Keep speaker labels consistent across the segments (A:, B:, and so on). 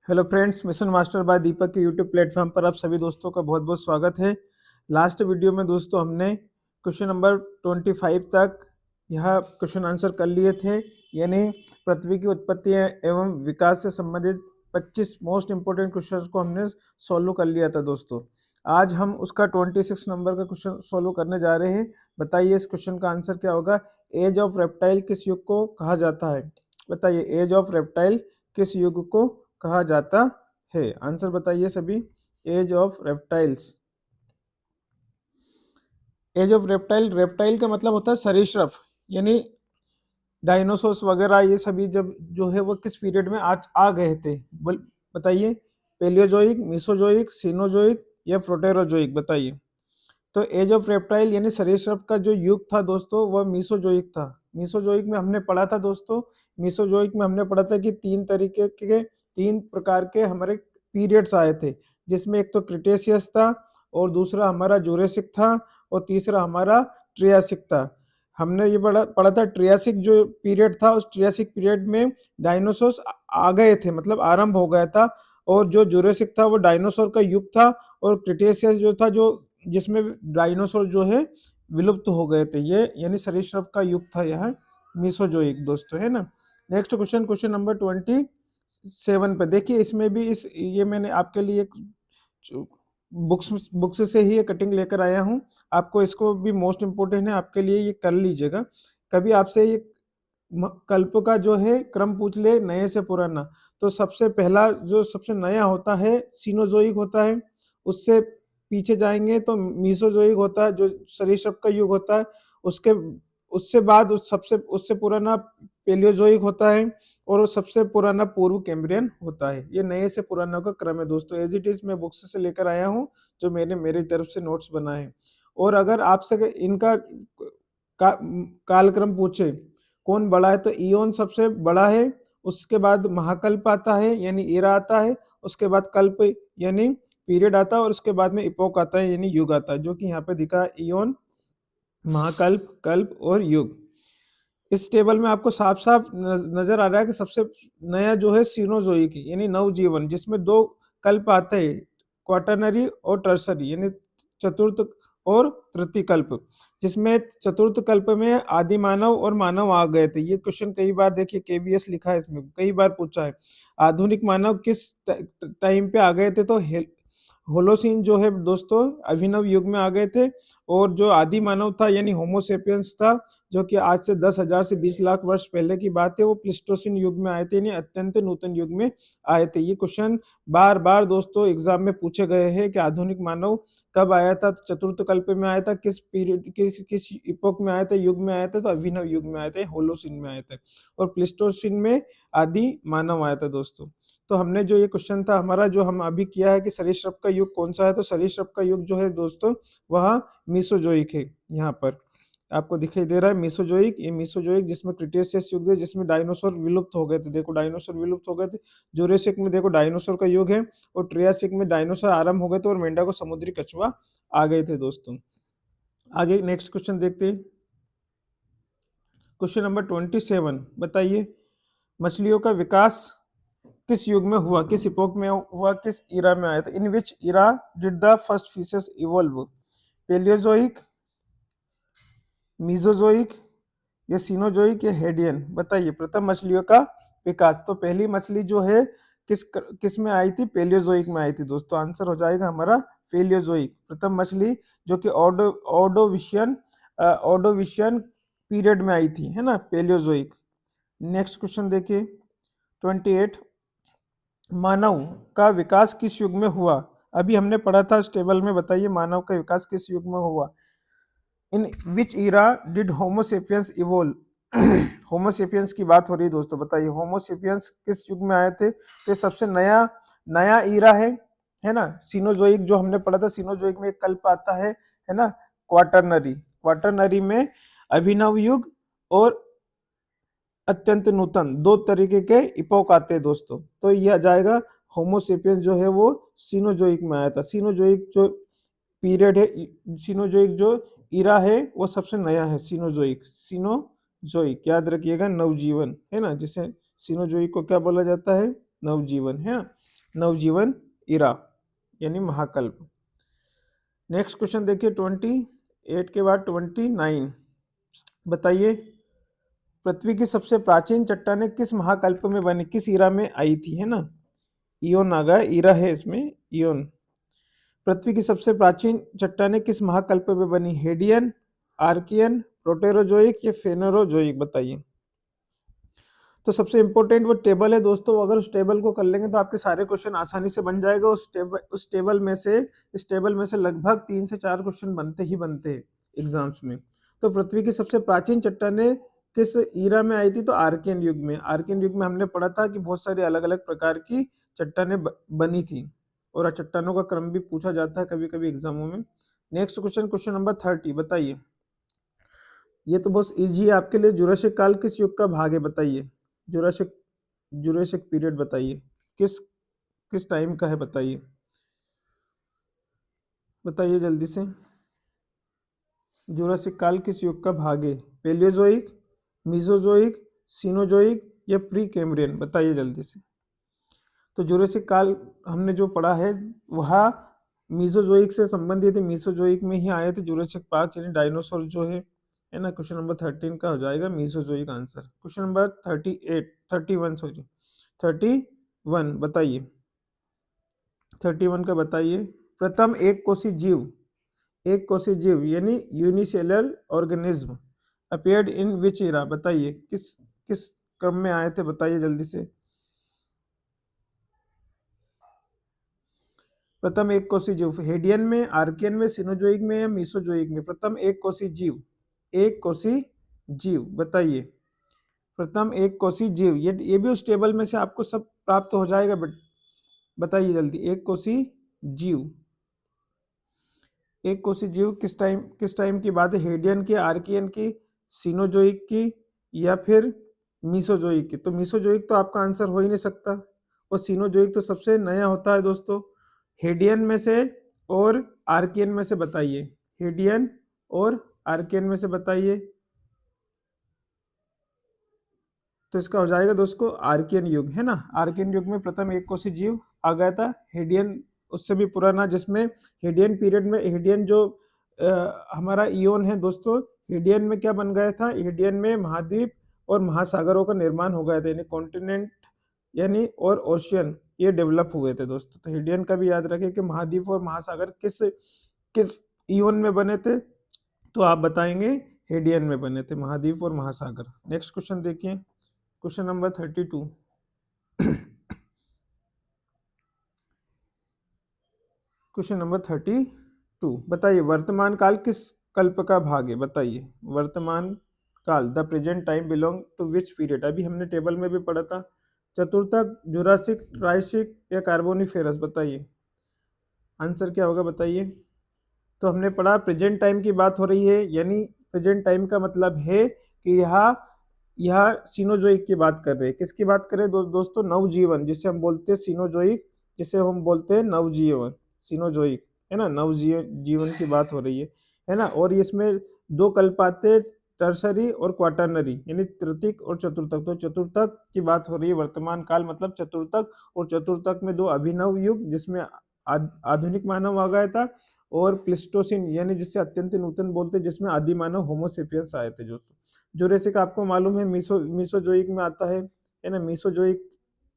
A: Hello friends, mission master by Deepak के YouTube platform पर आप सभी दोस्तों का बहुत बहुत स्वागत है। लास्ट वीडियो में दोस्तों हमने क्वेश्चन नंबर 25 तक यह क्वेश्चन आंसर कर लिए थे, यानी पृथ्वी की उत्पत्ति एवं विकास से संबंधित 25 मोस्ट इंपोर्टेंट क्वेश्चन को हमने सॉल्व कर लिया था दोस्तों। आज हम उसका 26 नंबर का क्वेश्चन सॉल्व करने जा रहे हैं। बताइए इस क्वेश्चन का आंसर क्या होगा। एज ऑफ रेप्टाइल किस युग को कहा जाता है? बताइए एज ऑफ रेप्टाइल किस युग को कहा जाता है? आंसर बताइए सभी। Age of reptiles. Age of reptile, reptile का मतलब होता है सरीसृप, यानी डायनासोर्स वगैरह ये सभी जब जो है वो किस पीरियड में आ गए थे? बताइए पेलियोजोइक, मीसोजोइक, सीनोजोइक या प्रोटेरोजोइक? बताइए। तो एज ऑफ रेप्टाइल यानी सरीसृप का जो युग था दोस्तों वह मीसोजोइक था। मीसोजोइक में हमने पढ़ा था दोस्तों, मीसोजोइक में हमने पढ़ा था कि तीन प्रकार के हमारे पीरियड्स आए थे, जिसमें एक तो क्रिटेशियस था और दूसरा हमारा जूरेसिक था और तीसरा हमारा ट्रियासिक था। हमने ये पढ़ा था ट्रियासिक जो पीरियड था, उस ट्रियासिक पीरियड में डायनासोर्स आ गए थे, मतलब आरंभ हो गया था। और जो जूरेसिक था वो डायनासोर का युग था, और क्रिटेशियस जो था जो जिसमें डायनासोर जो है विलुप्त हो गए थे, ये यानी सरीसृप का युग था यह मीसोजोइक दोस्तों, है ना। नेक्स्ट क्वेश्चन, क्वेश्चन नंबर 27 पे देखिए। इसमें भी ये मैंने आपके लिए बुक्स से ही ये कटिंग लेकर आया हूँ। आपको इसको भी मोस्ट इम्पोर्टेंट है आपके लिए, ये कर लीजिएगा। कभी आपसे ये कल्प का जो है क्रम पूछ ले नए से पुराना, तो सबसे पहला जो सबसे नया होता है सीनोजोइक होता है। उससे पीछे जाएंगे तो मीसोजोइक होता है जो सरीसृप का युग होता है। उसके उससे बाद उससे पुराना पेलियोजोइक होता है, और सबसे पुराना पूर्व कैम्ब्रियन होता है। ये नए से पुराना का क्रम है दोस्तों। एज इट इज मैं बुक्स से लेकर आया हूँ, जो मेरी तरफ से नोट्स बनाए हैं। और अगर आपसे इनका कालक्रम पूछे कौन बड़ा है, तो इयोन सबसे बड़ा है, उसके बाद महाकल्प आता है यानी एरा आता है, उसके बाद कल्प यानी पीरियड आता है, और उसके बाद में इपोक आता है यानी युग आता है, जो कि यहाँ पे दिखा है इयोन, महाकल्प, कल्प और युग। इस टेबल में आपको साफ साफ नजर आ रहा है कि सबसे नया जो है सीनोजोइक यानी नवजीवन, जिसमें दो कल्प आते हैं, क्वाटरनरी और टर्सरी, यानी चतुर्थ और तृतीय कल्प। जिसमें चतुर्थ कल्प में आदि मानव और मानव आ गए थे। ये क्वेश्चन कई बार देखिए केवीएस लिखा है, इसमें कई बार पूछा है। आधुनिक मानव किस टाइम पे आ गए थे? तो होलोसीन जो है दोस्तों अभिनव युग में आ गए थे। और जो आदि मानव था यानी होमोसेपियंस था, जो कि आज से 10,000 से 20 लाख वर्ष पहले की बात है, वो प्लिस्टोसिन युग में आए थे, यानी अत्यंत नूतन युग में आए थे। ये क्वेश्चन बार बार दोस्तों एग्जाम में पूछे गए हैं कि आधुनिक मानव कब आया था? तो चतुर्थ कल्प में आया था। किस पीरियड किस इपोक में आया था, युग में आया था? तो अभिनव युग में आए थे, होलोसिन में आए थे। और प्लिस्टोसिन में आदि मानव आया था दोस्तों। तो हमने जो ये क्वेश्चन था हमारा, जो हम अभी किया है कि सरीसृप का युग कौन सा है, तो सरीसृप का युग जो है दोस्तों वह मीसोजोइक है। यहाँ पर आपको दिखाई दे रहा है मीसोजोइक, ये मीसोजोइक जिसमें क्रिटेशियस युग है, जिसमें डायनासोर विलुप्त हो गए थे। देखो डायनासोर विलुप्त हो गए थे। जूरासिक में देखो डायनासोर का युग है, और ट्रियासिक में डायनासोर आरंभ हो गए थे और मेंढा को समुद्री कछुआ आ गए थे दोस्तों। आगे नेक्स्ट क्वेश्चन देखते हैं। क्वेश्चन नंबर 27 बताइए मछलियों का विकास किस युग में हुआ, किस इपोक में हुआ, किस इरा में आया था? In which era did the first fishes evolve? Paleozoic, Mesozoic या सीनोजोइक या हेडियन? बताइए प्रथम मछलियों का विकास। तो पहली मछली जो है किस में आई थी? पेलियोजोइक में आई थी दोस्तों। आंसर हो जाएगा हमारा पेलियोजोइक, प्रथम मछली, जो कि ऑर्डोविशियन पीरियड में आई थी, है ना, पेलियोजोइक। नेक्स्ट क्वेश्चन देखिए 28। मानव का विकास किस युग में हुआ? अभी हमने पढ़ा था इस टेबल में। बताइए मानव का विकास किस युग में हुआ? इन which era did Homo sapiens evolve? Homo sapiens की बात हो रही है दोस्तों। बताइए होमोसेपियंस किस युग में आए थे? तो सबसे नया नया इरा है ना। सीनोजोइक जो हमने पढ़ा था, सीनोजोइक में एक कल्प आता है ना, क्वाटरनरी। क्वाटरनरी में अभिनव युग और अत्यंत नूतन, दो तरीके के इपोक आते हैं दोस्तों। तो यह आ जाएगा होमोसेपियंस जो है वो सीनोजोइक में आया था। सीनोजोइक जो पीरियड है, सीनोजोइक जो इरा है वो सबसे नया है। सीनोजोइक, सीनोजोइक याद रखिएगा, नवजीवन, है ना, जिसे सीनोजोइक को क्या बोला जाता है? नवजीवन, है ना। नवजीवन इरा यानी महाकल्प। नेक्स्ट क्वेश्चन देखिए 28 के बाद 29। बताइए पृथ्वी की सबसे प्राचीन चट्टानें किस महाकल्प में बनी, किस इरा में आई थी, है ना। इयोन आ गया, इरा है इसमें इयोन। पृथ्वी की सबसे प्राचीन चट्टानें किस महाकल्प में बनी, हेडियन, आर्कियन, प्रोटेरोजोइक या फेनोरोजोइक, बताइए। तो सबसे इंपॉर्टेंट वो टेबल है दोस्तों, अगर उस टेबल को कर लेंगे तो आपके सारे क्वेश्चन आसानी से बन जाएगा। उस टेबल में से इस टेबल में से लगभग 3 से 4 क्वेश्चन बनते ही बनते हैं एग्जाम्स में। तो पृथ्वी की सबसे प्राचीन चट्टानें किस ईरा में आई थी, तो आर्कियन युग में। आर्कियन युग में हमने पढ़ा था कि बहुत सारी अलग अलग प्रकार की चट्टानें बनी थी, और चट्टानों का क्रम भी पूछा जाता है कभी कभी एग्जामों में। नेक्स्ट क्वेश्चन, क्वेश्चन नंबर 30, बताइए। ये तो बहुत इजी है आपके लिए, जुरासिक काल किस युग का भाग है, बताइए। जुरासिक जुरासिक पीरियड बताइए, किस किस टाइम का है, बताइए। बताइए जल्दी से, जुरासिक काल किस युग का भाग है, पेलियोजोइक, मीजोजोइक, सीनोजोइक या प्री कैम्ब्रियन, बताइए जल्दी से। तो जुरासिक काल हमने जो पढ़ा है वह मीजोजोइक से संबंधित है, मीसोजोइक में ही आए थे जुरासिक पार्क यानी डायनासोर जो है ना। क्वेश्चन नंबर 13 का हो जाएगा Mesozoic answer. Question number 31 sorry 31 बताइए, 31 का बताइए। प्रथम एक कोशी जीव यानी यूनिसेलुलर ऑर्गेनिज्म अपीयर्ड इन विच ईरा, बताइए किस किस क्रम में आए थे, बताइए जल्दी से। प्रथम एक कोशी जीव हेडियन में, आर्कियन में, सिनोजोइक में या मीसोजोइक में। प्रथम एक कोशी जीव बताइए। प्रथम एक कोशी जीव, ये भी उस टेबल में से आपको सब प्राप्त हो जाएगा, बट बताइए जल्दी। एक कोशी जीव किस टाइम की बात है, हेडियन की, आर्कियन की, सिनोजोइक की या फिर मीसोजोइक की। तो मीसोजोइक तो आपका आंसर हो ही नहीं सकता, और सिनोजोइक तो सबसे नया होता है दोस्तों। हेडियन में से और आर्कियन में से बताइए, हेडियन और आर्कियन में से बताइए। तो इसका हो जाएगा दोस्तों आर्कियन युग, है ना। आर्कियन युग में प्रथम एक कोशी जीव आ गया था। हेडियन उससे भी पुराना, जिसमें हेडियन पीरियड में हेडियन जो हमारा इयोन है दोस्तों, हेडियन में क्या बन गया था, हेडियन में महाद्वीप और महासागरों का निर्माण हो गया था, यानी कॉन्टिनेंट यानी और ओशियन ये डेवलप हुए थे दोस्तों। तो हेडियन का भी याद रखें कि महाद्वीप और महासागर किस किस इयोन में बने थे, तो आप बताएंगे हेडियन में बने थे महाद्वीप और महासागर। नेक्स्ट क्वेश्चन देखिए, क्वेश्चन नंबर 32। क्वेश्चन नंबर 32, बताइए वर्तमान काल किस कल्प का भाग है, बताइए। वर्तमान काल, the present time belong to which period, अभी हमने टेबल में भी पढ़ा था। चतुर्थक, जुरासिक, ट्राइसिक या कार्बोनिफेरस, बताइए आंसर क्या होगा, बताइए। तो हमने पढ़ा प्रेजेंट टाइम की बात हो रही है, यानी प्रेजेंट टाइम का मतलब है कि यह सीनोजोइक की बात कर रहे हैं। किसकी बात कर रहे हैं दोस्तों, नवजीवन, जिसे हम बोलते हैं सीनोजोइक, जिसे हम बोलते हैं नवजीवन, सीनोजोइक, है ना। जीवन की बात हो रही है ना। और इसमें दो कल्प आते हैं, टर्सरी और क्वाटरनरी, यानी तृतीयक और चतुर्थक। तो चतुर्थक की बात हो रही है, वर्तमान काल मतलब चतुर्थक, और चतुर्थक में दो अभिनव युग जिसमें आधुनिक मानव आ गया था, और प्लिस्टोसिन यानी जिससे अत्यंत नूतन बोलते हैं, जिसमें आदि मानव होमोसेपियंस आए थे। जो जुरेसिक आपको मालूम है मीसोजोइक में आता है ना, मीसोजोइक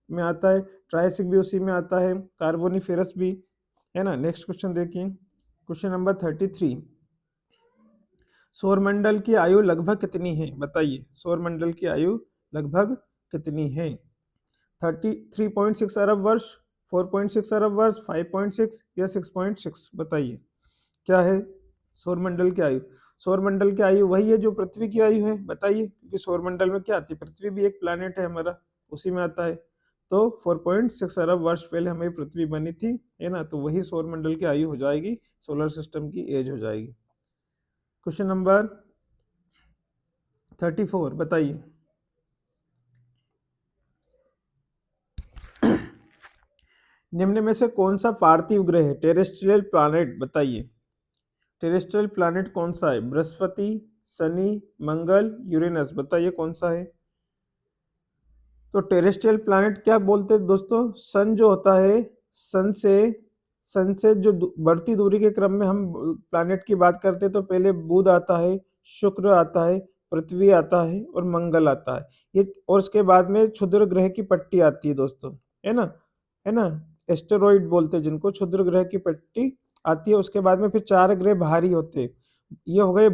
A: में आता है, ट्रायसिक भी उसी में आता है, कार्बोनिफेरस भी, है ना। नेक्स्ट क्वेश्चन देखिए, क्वेश्चन नंबर 33। सौरमंडल की आयु लगभग कितनी है, बताइए। सौरमंडल की आयु लगभग कितनी है, 33.6 अरब वर्ष, 4.6 अरब वर्ष, 5.6 या 6.6, बताइए क्या है सौरमंडल की आयु। सौरमंडल की आयु वही है जो पृथ्वी की आयु है, बताइए, क्योंकि सौरमंडल में क्या आती है, पृथ्वी भी एक प्लैनेट है हमारा, उसी में आता है। तो 4.6 अरब वर्ष पहले हमारी पृथ्वी बनी थी, है ना। तो वही सौरमंडल की आयु हो जाएगी, सोलर सिस्टम की एज हो जाएगी। क्वेश्चन नंबर 34, बताइए। निम्न में से कौन सा पार्थिव ग्रह है, टेरेस्ट्रियल प्लैनेट, बताइए। टेरेस्ट्रियल प्लैनेट कौन सा है, बृहस्पति, शनि, मंगल, यूरेनस, बताइए कौन सा है। तो टेरेस्ट्रियल प्लैनेट क्या बोलते हैं दोस्तों? सन जो होता है, सन से जो बढ़ती दूरी के क्रम में हम प्लैनेट की बात करते हैं तो पहले बुध आता है, शुक्र आता है, पृथ्वी आता है और मंगल आता है। ये और उसके बाद में क्षुद्र ग्रह की पट्टी आती है दोस्तों, है ना? है ना? एस्टेरॉइड बोलते हैं जिनको, क्षुद्र ग्रह की पट्टी आती है। उसके बाद में फिर 4 ग्रह भारी होते हैं। ये हो गए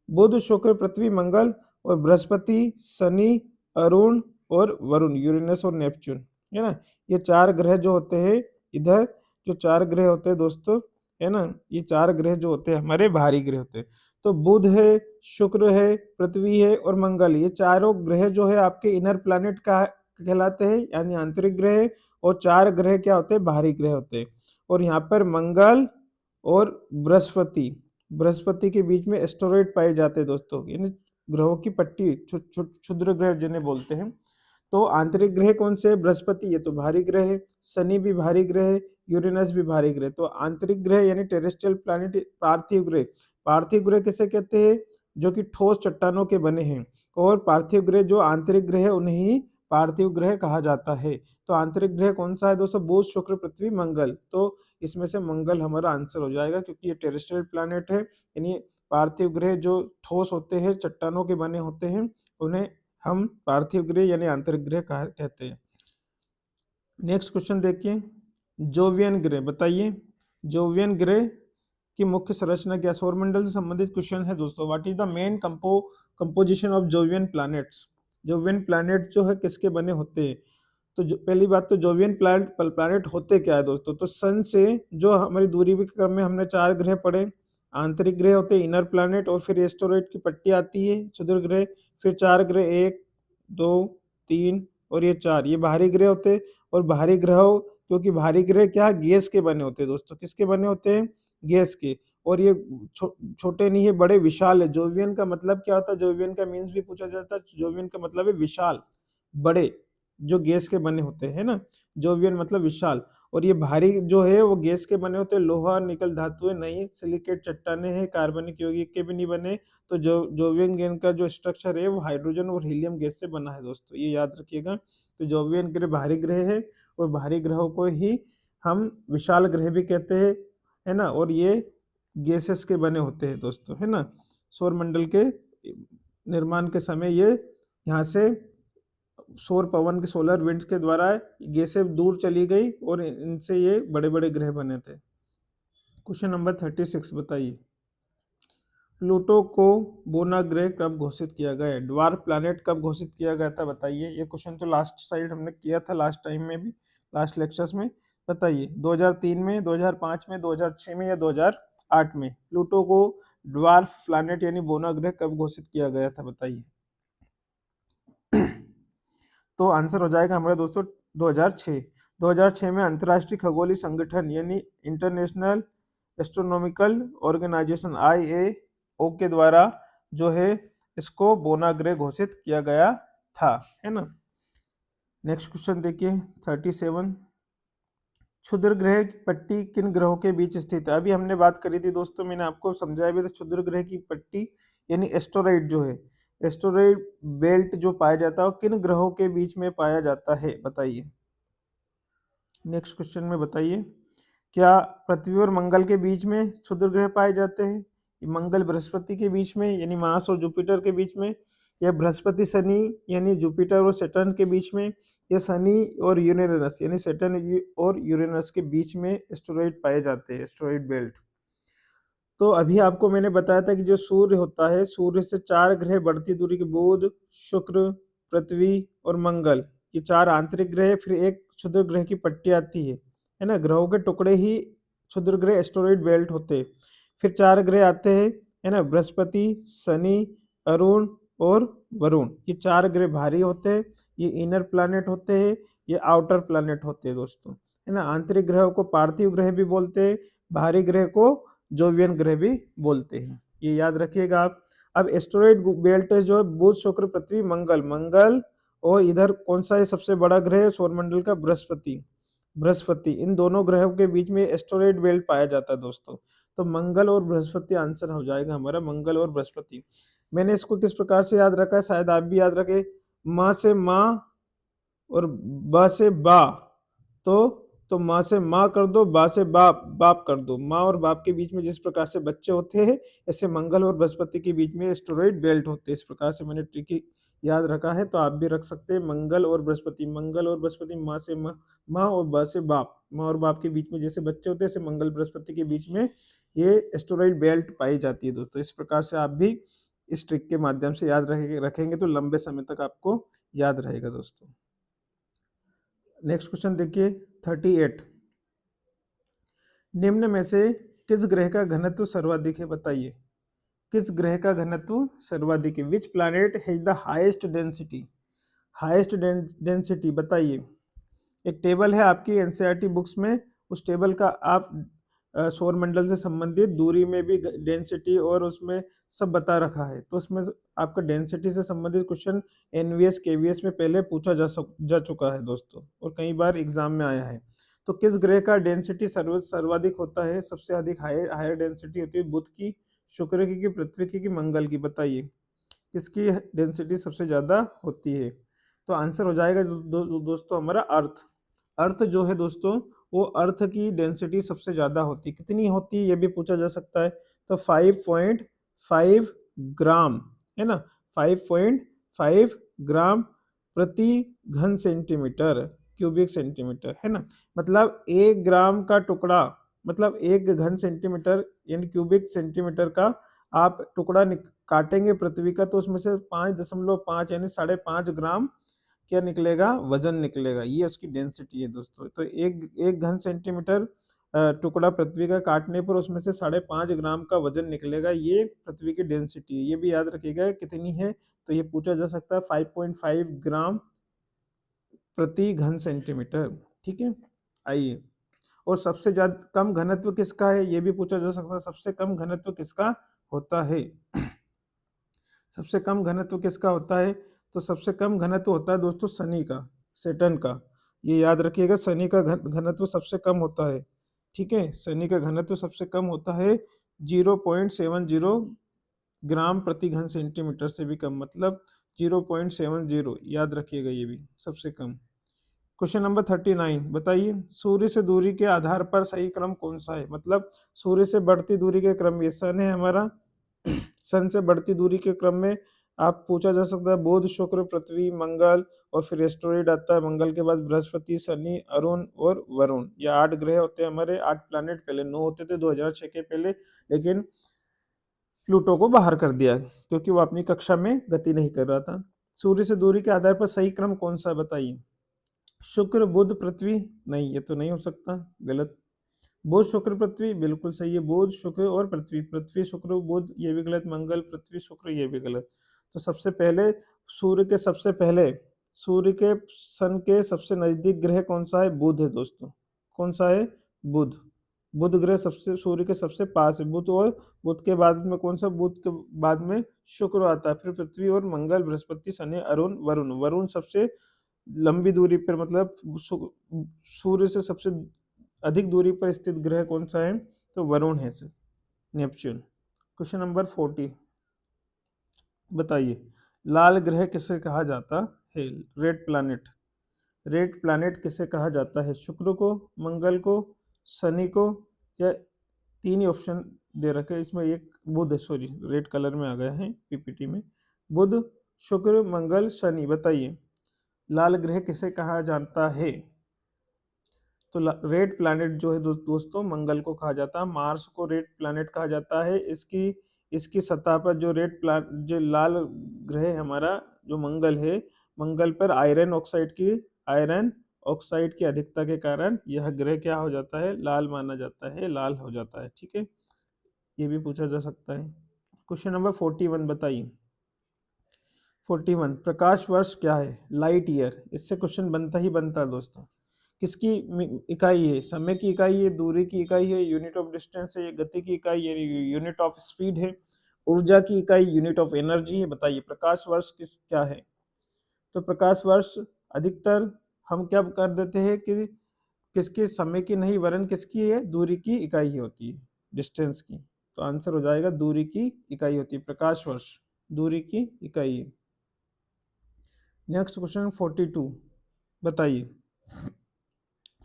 A: बुध, शुक्र, पृथ्वी, मंगल और बृहस्पति, शनि, अरुण और वरुण, यूरेनस और नेपच्यून, है ना? ये 4 ग्रह जो होते हैं इधर, जो 4 ग्रह होते हैं दोस्तों, है ना? ये 4 ग्रह जो होते हैं हमारे भारी ग्रह होते हैं। तो बुध है, शुक्र है, पृथ्वी है और मंगल, ये चारों ग्रह जो है आपके इनर प्लैनेट का कहलाते हैं, यानी आंतरिक ग्रह। और 4 ग्रह क्या होते हैं? बाहरी ग्रह होते हैं। और यहाँ पर मंगल और बृहस्पति के बीच में एस्टेरॉइड पाए जाते हैं दोस्तों, यानी ग्रहों की पट्टी, क्षुद्र ग्रह जिन्हें बोलते हैं। तो आंतरिक ग्रह कौन से है? बृहस्पति, ये तो भारी ग्रह है। शनि भी भारी ग्रह है, यूरेनस भी भारी ग्रह। तो आंतरिक ग्रह यानी टेरेस्ट्रियल प्लैनेट, पार्थिव ग्रह किसे कहते हैं? जो कि ठोस चट्टानों के बने हैं। और पार्थिव ग्रह जो आंतरिक ग्रह है उन्हें ही पार्थिव ग्रह कहा जाता है। तो आंतरिक ग्रह कौन सा है दोस्तों? बुध, शुक्र, पृथ्वी, मंगल। तो इसमें से मंगल हमारा आंसर हो जाएगा, क्योंकि ये टेरेस्ट्रियल प्लैनेट है, यानी पार्थिव ग्रह जो ठोस होते हैं, चट्टानों के बने होते हैं, उन्हें हम पार्थिव ग्रह यानी आंतरिक ग्रह कहते हैं। नेक्स्ट क्वेश्चन देखिए, जोवियन ग्रह बताइए। जोवियन ग्रह की मुख्य संरचना क्या? सौरमंडल से संबंधित क्वेश्चन है दोस्तों। What is the main composition of Jovian planets? Jovian planet जो है किसके बने होते हैं? तो पहली बात तो जोवियन प्लैनेट होते क्या है दोस्तों? तो सन से जो हमारी दूरी के क्रम में हमने 4 ग्रह पढ़े, आंतरिक ग्रह होते हैं इनर प्लैनेट, और फिर एस्टेरॉइड की पट्टी आती है, क्षुद्र ग्रह। फिर 4 ग्रह, 1 2 3 और ये 4, ये बाहरी ग्रह होते हैं। और बाहरी ग्रहों, क्योंकि बाहरी ग्रह क्या गैस के बने होते हैं दोस्तों, किसके बने होते हैं? गैस के। और ये छोटे नहीं है, बड़े विशाल है। जोवियन का मतलब क्या होता है? जोवियन का मीन्स भी पूछा जाता है। जोवियन का मतलब है विशाल, बड़े, जो गैस के बने होते हैं ना। जोवियन मतलब विशाल। और ये भारी जो है वो गैस के बने होते हैं, लोहा निकल धातुएं नहीं, सिलिकेट चट्टाने हैं, कार्बनिक यौगिक के भी नहीं बने। तो जो जोवियन ग्रह का जो स्ट्रक्चर है वो हाइड्रोजन और हीलियम गैस से बना है दोस्तों, ये याद रखिएगा। तो जोवियन ग्रह भारी ग्रह है, और भारी ग्रहों को ही हम विशाल ग्रह भी कहते हैं, है ना। और ये गैसेस के बने होते हैं दोस्तों, है ना। सौरमंडल के निर्माण के समय ये यहाँ से सौर पवन के सोलर विंड्स के द्वारा गैसें दूर चली गई और इनसे ये बड़े बड़े ग्रह बने थे। क्वेश्चन नंबर 36 बताइए, प्लूटो को बोना ग्रह कब घोषित किया गया है? ड्वार्फ प्लैनेट कब घोषित किया गया था बताइए। ये क्वेश्चन तो लास्ट साइड हमने किया था, लास्ट टाइम में भी, लास्ट लेक्चर्स में। बताइए 2003 में, 2005 में, 2006 में या 2008 में प्लूटो को ड्वार्फ प्लैनेट यानी बोना ग्रह कब घोषित किया गया था बताइए। तो आंसर हो जाएगा हमारा दोस्तों 2006। 2006 में अंतर्राष्ट्रीय खगोलीय संगठन यानी इंटरनेशनल एस्ट्रोनॉमिकल ऑर्गेनाइजेशन IAO के द्वारा जो है इसको बोना ग्रह घोषित किया गया था, है ना। नेक्स्ट क्वेश्चन देखिए 37, क्षुद्र ग्रह की पट्टी किन ग्रहों के बीच स्थित है? अभी हमने बात करी थी दोस्तों, मैंने आपको समझाया भी था। क्षुद्र ग्रह की पट्टी यानी एस्टेरॉइड जो है, एस्टेरॉइड बेल्ट जो पाया जाता है वो किन ग्रहों के बीच में पाया जाता है बताइए। नेक्स्ट क्वेश्चन में बताइए, क्या पृथ्वी और मंगल के बीच में क्षुद्र ग्रह पाए जाते हैं? मंगल बृहस्पति के बीच में यानी मार्स और जुपिटर के बीच में, या बृहस्पति शनि यानी जुपिटर और सैटर्न के बीच में, या शनि और यूरेनस यानी सैटर्न और यूरेनस के बीच में एस्टेरॉइड पाए जाते हैं, एस्टेरॉइड बेल्ट। तो अभी आपको मैंने बताया था कि जो सूर्य होता है, सूर्य से 4 ग्रह बढ़ती दूरी के, बुध, शुक्र, पृथ्वी और मंगल, ये 4 आंतरिक ग्रह, फिर एक क्षुद्र ग्रह की पट्टी आती है ना। ग्रहों के टुकड़े ही क्षुद्र ग्रह एस्टेरॉइड बेल्ट होते हैं। फिर 4 ग्रह आते हैं, है ना, बृहस्पति, शनि, अरुण और वरुण। ये 4 ग्रह भारी होते हैं, ये इनर प्लैनेट होते हैं, ये आउटर प्लैनेट होते हैं दोस्तों, है ना। आंतरिक ग्रहों को पार्थिव ग्रह भी बोलते हैं, बाहरी ग्रह को जोवियन ग्रह भी बोलते हैं, ये याद रखिएगा आप। अब एस्टेरॉइड बेल्ट जो है बुध, शुक्र, पृथ्वी, मंगल और इधर कौन सा है सबसे बड़ा ग्रह सौरमंडल का? बृहस्पति। इन दोनों ग्रहों के बीच में एस्टेरॉइड बेल्ट पाया जाता है दोस्तों। तो मंगल और बृहस्पति आंसर हो जाएगा हमारा, मंगल और बृहस्पति। मैंने इसको किस प्रकार से याद रखा है, शायद आप भी याद रखें। माँ से माँ और ब से बा, तो माँ से माँ कर दो, बा से बाप, बाप कर दो। माँ और बाप के बीच में जिस प्रकार से बच्चे होते हैं, ऐसे मंगल और बृहस्पति के बीच में एस्टेरॉइड बेल्ट होते हैं। इस प्रकार से मैंने ट्रिक याद रखा है, तो आप भी रख सकते हैं। मंगल और बृहस्पति, मंगल और बृहस्पति, माँ से माँ, माँ और बा से बाप, माँ और बाप के बीच में जैसे बच्चे होते हैं, ऐसे मंगल बृहस्पति के बीच में ये एस्टेरॉइड बेल्ट पाई जाती है दोस्तों। इस प्रकार से आप भी इस ट्रिक के माध्यम से याद रखेंगे तो लंबे समय तक आपको याद रहेगा दोस्तों। नेक्स्ट क्वेश्चन देखिए 38। निम्न में से किस ग्रह का घनत्व सर्वाधिक है, बताइए। किस ग्रह का घनत्व सर्वाधिक है? Which planet has the highest density? Highest density बताइए। एक टेबल है आपकी एनसीईआरटी बुक्स में, उस टेबल का आप सौर मंडल से संबंधित दूरी में भी डेंसिटी और उसमें सब बता रखा है। तो उसमें आपका डेंसिटी से संबंधित क्वेश्चन एनवीएस केवीएस में पहले पूछा जा चुका है दोस्तों, और कई बार एग्जाम में आया है। तो किस ग्रह का डेंसिटी सर्वाधिक होता है? सबसे अधिक हायर डेंसिटी होती है बुध की, शुक्र की, पृथ्वी की, मंगल की? बताइए किसकी डेंसिटी सबसे ज्यादा होती है? तो आंसर हो जाएगा दोस्तों हमारा अर्थ। अर्थ जो है दोस्तों, वो अर्थ की डेंसिटी सबसे ज्यादा होती है। कितनी होती है ये भी पूछा जा सकता है। तो 5.5 ग्राम है ना, 5.5 ग्राम प्रति घन सेंटीमीटर, क्यूबिक सेंटीमीटर है ना। मतलब 1 ग्राम का टुकड़ा, मतलब 1 घन सेंटीमीटर यानी क्यूबिक सेंटीमीटर का आप टुकड़ा काटेंगे पृथ्वी का, तो उसमें से 5.5 यानी 5.5 ग्राम क्या निकलेगा? वजन निकलेगा। ये उसकी डेंसिटी है दोस्तों। तो एक घन सेंटीमीटर टुकड़ा पृथ्वी का काटने पर उसमें से 5.5 ग्राम का वजन निकलेगा। ये पृथ्वी की डेंसिटी है। ये भी याद रखिएगा कितनी है, तो ये पूछा जा सकता है 5.5 ग्राम प्रति घन सेंटीमीटर। ठीक है, आइए। और सबसे ज्यादा कम घनत्व किसका है, ये भी पूछा जा सकता है। सबसे कम घनत्व किसका होता है? सबसे कम घनत्व किसका होता है? तो सबसे कम घनत्व होता है दोस्तों शनि का, सेटर्न का। ये याद रखिएगा, शनि का घनत्व सबसे कम होता है। ठीक है, शनि का घनत्व सबसे कम होता है 0.70 ग्राम प्रति घन सेंटीमीटर से भी कम, मतलब 0.70। याद रखिएगा, ये भी सबसे कम। क्वेश्चन नंबर 39 बताइए। सूर्य से दूरी के आधार पर सही क्रम कौन सा है? मतलब सूर्य से बढ़ती दूरी के क्रम, ये सन है हमारा। सन से बढ़ती दूरी के क्रम में आप पूछा जा सकता है बुध, शुक्र, पृथ्वी, मंगल, और फिर एस्टेरॉइड आता है मंगल के बाद बृहस्पति, शनि, अरुण और वरुण। ये 8 ग्रह होते हैं हमारे, 8 प्लैनेट। पहले 9 होते थे 2006 के पहले, लेकिन प्लूटो को बाहर कर दिया क्योंकि वो अपनी कक्षा में गति नहीं कर रहा था। सूर्य से दूरी के आधार पर सही क्रम कौन सा बताइए। शुक्र, बुध, पृथ्वी? नहीं, ये तो नहीं हो सकता, गलत। बुध, शुक्र, पृथ्वी बिल्कुल सही है। बुध, शुक्र और पृथ्वी, पृथ्वी, शुक्र, बुध, ये भी गलत। मंगल, पृथ्वी, शुक्र, ये भी गलत। तो सबसे पहले सूर्य के सबसे पहले सूर्य के सन के सबसे नजदीक ग्रह कौन सा है? बुध है दोस्तों। कौन सा है? बुध। बुध ग्रह सबसे सूर्य के सबसे पास है। बुध, और बुध के बाद में कौन सा? बुध के बाद में शुक्र आता है, फिर पृथ्वी और मंगल, बृहस्पति, शनि, अरुण, वरुण। वरुण सबसे लंबी दूरी पर, मतलब सूर्य से सबसे अधिक दूरी पर स्थित ग्रह कौन सा है? तो वरुण है सर, नेपच्यून। क्वेश्चन नंबर 40 बताइए। लाल ग्रह किसे कहा जाता है? Red planet. रेड प्लैनेट किसे कहा जाता है? शुक्र को, मंगल को, शनि को, या तीन ही ऑप्शन दे रखे इसमें। एक बुध, सॉरी रेड कलर में आ गया है पीपीटी में। बुध, शुक्र, मंगल, शनि। बताइए लाल ग्रह किसे कहा जाता है? तो रेड प्लैनेट जो है दोस्तों मंगल को कहा जाता है। मार्स को रेड प्लैनेट कहा जाता है। इसकी इसकी सतह पर जो लाल ग्रह है हमारा, जो मंगल है, मंगल पर आयरन ऑक्साइड की अधिकता के कारण यह ग्रह क्या हो जाता है? लाल माना जाता है, लाल हो जाता है। ठीक है, ये भी पूछा जा सकता है। क्वेश्चन नंबर 41 बताइए। 41 प्रकाश वर्ष क्या है? Light year. इससे क्वेश्चन बनता ही बनता है दोस्तों। किसकी इकाई है? समय की इकाई है, दूरी की इकाई है, यूनिट ऑफ डिस्टेंस है, गति की इकाई यानी यूनिट ऑफ स्पीड है, ऊर्जा की इकाई यूनिट ऑफ एनर्जी है? बताइए प्रकाश वर्ष क्या है? तो प्रकाश वर्ष अधिकतर हम क्या कर देते हैं कि किसके समय की नहीं, वरन किसकी है? दूरी की इकाई ही होती है, डिस्टेंस की। तो आंसर हो जाएगा दूरी की इकाई होती है प्रकाश वर्ष, दूरी की इकाई है। नेक्स्ट क्वेश्चन 42 बताइए।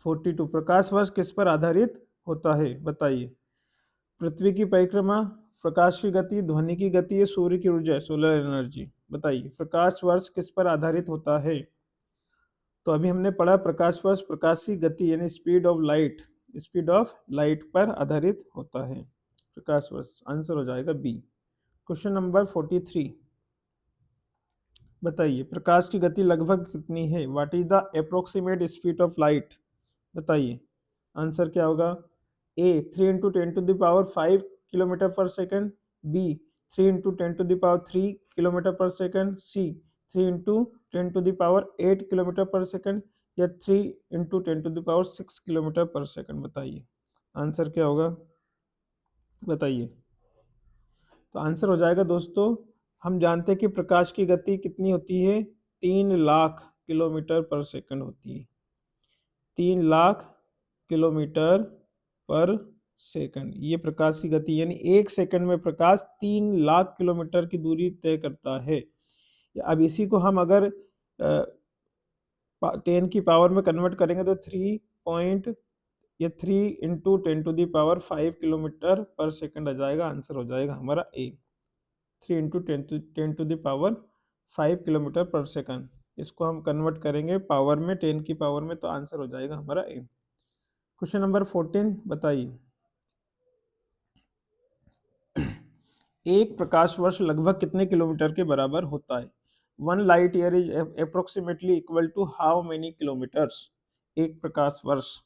A: 42 प्रकाश वर्ष किस पर आधारित होता है? बताइए। पृथ्वी की परिक्रमा, प्रकाश की गति, ध्वनि की गति या सूर्य की ऊर्जा, सोलर एनर्जी। बताइए प्रकाश वर्ष किस पर आधारित होता है? तो अभी हमने पढ़ा प्रकाश वर्ष प्रकाश की गति यानी स्पीड ऑफ लाइट पर आधारित होता है प्रकाश वर्ष। आंसर हो जाएगा बी। Question number 43। बताइए प्रकाश की गति लगभग कितनी है? What is the approximate speed of light? बताइए आंसर क्या होगा? ए 3 इंटू 10⁵ किलोमीटर पर सेकेंड, बी 3 इंटू 10⁵ किलोमीटर पर सेकेंड, सी 3 इंटू 10⁸ किलोमीटर पर सेकेंड या 3 इंटू 10⁶ किलोमीटर पर सेकेंड। बताइए आंसर क्या होगा? बताइए। तो आंसर हो जाएगा दोस्तों, हम जानते हैं कि प्रकाश की गति कितनी होती है? 3 लाख किलोमीटर पर सेकंड होती है। 3 लाख किलोमीटर पर सेकंड ये प्रकाश की गति, यानी 1 सेकंड में प्रकाश 3 लाख किलोमीटर की दूरी तय करता है। अब इसी को हम अगर 10 की पावर में कन्वर्ट करेंगे तो 3 इंटू 10⁵ किलोमीटर पर सेकंड आ जाएगा। आंसर हो जाएगा हमारा ए 3 इंटू 10⁵ किलोमीटर पर सेकंड। इसको हम कन्वर्ट करेंगे पावर में 10 की पावर में, तो आंसर हो जाएगा हमारा ए। क्वेश्चन नंबर 14 बताइए। एक प्रकाश वर्ष लगभग कितने किलोमीटर के बराबर होता है? 1 light year is approximately equal to how many kilometres? एक प्रकाश वर्ष।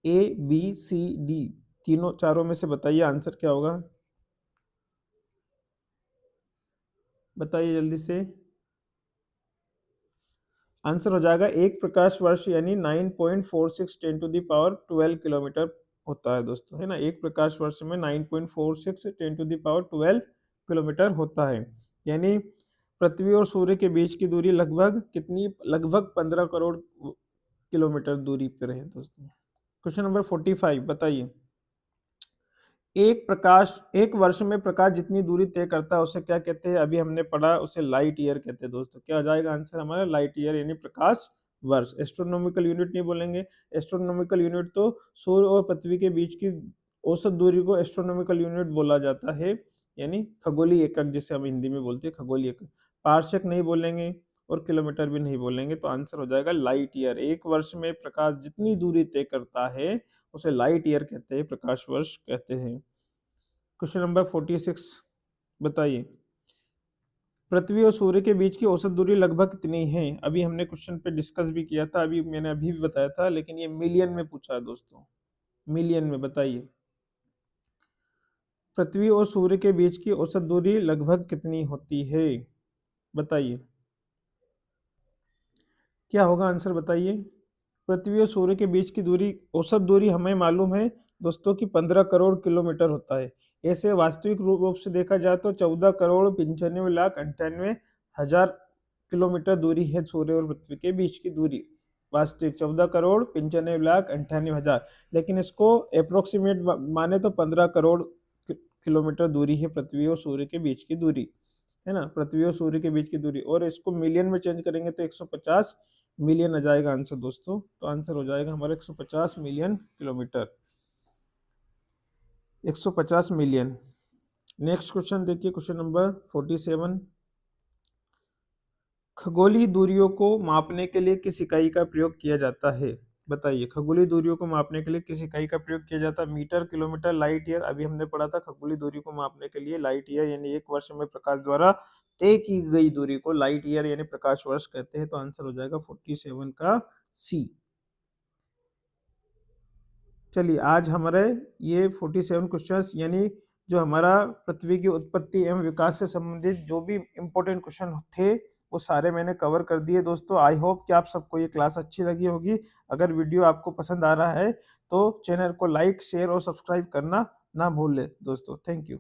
A: ए बी सी डी चारों में से बताइए आंसर क्या होगा? बताइए जल्दी से। आंसर हो जाएगा एक प्रकाश वर्ष यानी 9.46 10⁻12 किलोमीटर होता है दोस्तों, है ना। एक प्रकाश वर्ष में 9.46 10⁻12 किलोमीटर होता है, यानी पृथ्वी और सूर्य के बीच की दूरी लगभग कितनी? लगभग 15 करोड़ किलोमीटर दूरी पर है दोस्तों। क्वेश्चन नंबर 45 बताइए। एक वर्ष में प्रकाश जितनी दूरी तय करता है उसे क्या कहते हैं? अभी हमने पढ़ा, उसे लाइट ईयर कहते हैं दोस्तों। क्या आ जाएगा आंसर हमारा? लाइट ईयर यानी प्रकाश वर्ष। एस्ट्रोनॉमिकल यूनिट नहीं बोलेंगे, एस्ट्रोनॉमिकल यूनिट तो सूर्य और पृथ्वी के बीच की औसत दूरी को एस्ट्रोनॉमिकल यूनिट बोला जाता है, यानी खगोलीय एकक जिसे हम हिंदी में बोलते हैं, खगोलीय एकक। पार्षक नहीं बोलेंगे और किलोमीटर भी नहीं बोलेंगे, तो आंसर हो जाएगा लाइट ईयर। एक वर्ष में प्रकाश जितनी दूरी तय करता है उसे लाइट ईयर कहते हैं, प्रकाश वर्ष कहते हैं। क्वेश्चन नंबर 46 बताइए। पृथ्वी और सूर्य के बीच की औसत दूरी लगभग कितनी है? अभी हमने क्वेश्चन पे डिस्कस भी किया था, मैंने अभी भी बताया था, लेकिन ये मिलियन में पूछा है दोस्तों, मिलियन में। बताइए पृथ्वी और सूर्य के बीच की औसत दूरी लगभग कितनी होती है? बताइए क्या होगा आंसर? बताइए। पृथ्वी और सूर्य के बीच की दूरी, औसत दूरी हमें मालूम है दोस्तों कि 15 करोड़ किलोमीटर होता है। ऐसे वास्तविक रूप से देखा जाए तो 14,95,98,000 किलोमीटर दूरी है सूर्य और पृथ्वी के बीच की दूरी। वास्तविक 14,95,98,000, लेकिन इसको अप्रोक्सीमेट माने तो 15 करोड़ किलोमीटर दूरी है पृथ्वी और सूर्य के बीच की दूरी, है ना। पृथ्वी और सूर्य के बीच की दूरी, और इसको मिलियन में चेंज करेंगे तो 150 मिलियन आ जाएगा आंसर दोस्तों। तो आंसर हो जाएगा हमारा 150 million kilometre, 150 million. Next question देखिए, क्वेश्चन नंबर 47। खगोलीय दूरियों को मापने के लिए किस इकाई का प्रयोग किया जाता है? बताइए खगोलीय दूरियों को मापने के लिए किस इकाई का प्रयोग किया जाता है? Metre, kilometre, light year. अभी हमने पढ़ा था खगोलीय दूरी को मापने के लिए लाइट ईयर, यानी एक वर्ष में प्रकाश द्वारा तय की गई दूरी को लाइट ईयर यानी प्रकाश वर्ष कहते हैं। तो आंसर हो जाएगा 47 का सी। चलिए आज हमारे ये 47 क्वेश्चंस, यानी जो हमारा पृथ्वी की उत्पत्ति एवं विकास से संबंधित जो भी इम्पोर्टेंट क्वेश्चन थे वो सारे मैंने कवर कर दिए दोस्तों। आई होप कि आप सबको ये क्लास अच्छी लगी होगी। अगर वीडियो आपको पसंद आ रहा है तो चैनल को लाइक, शेयर और सब्सक्राइब करना ना भूलें दोस्तों। Thank you.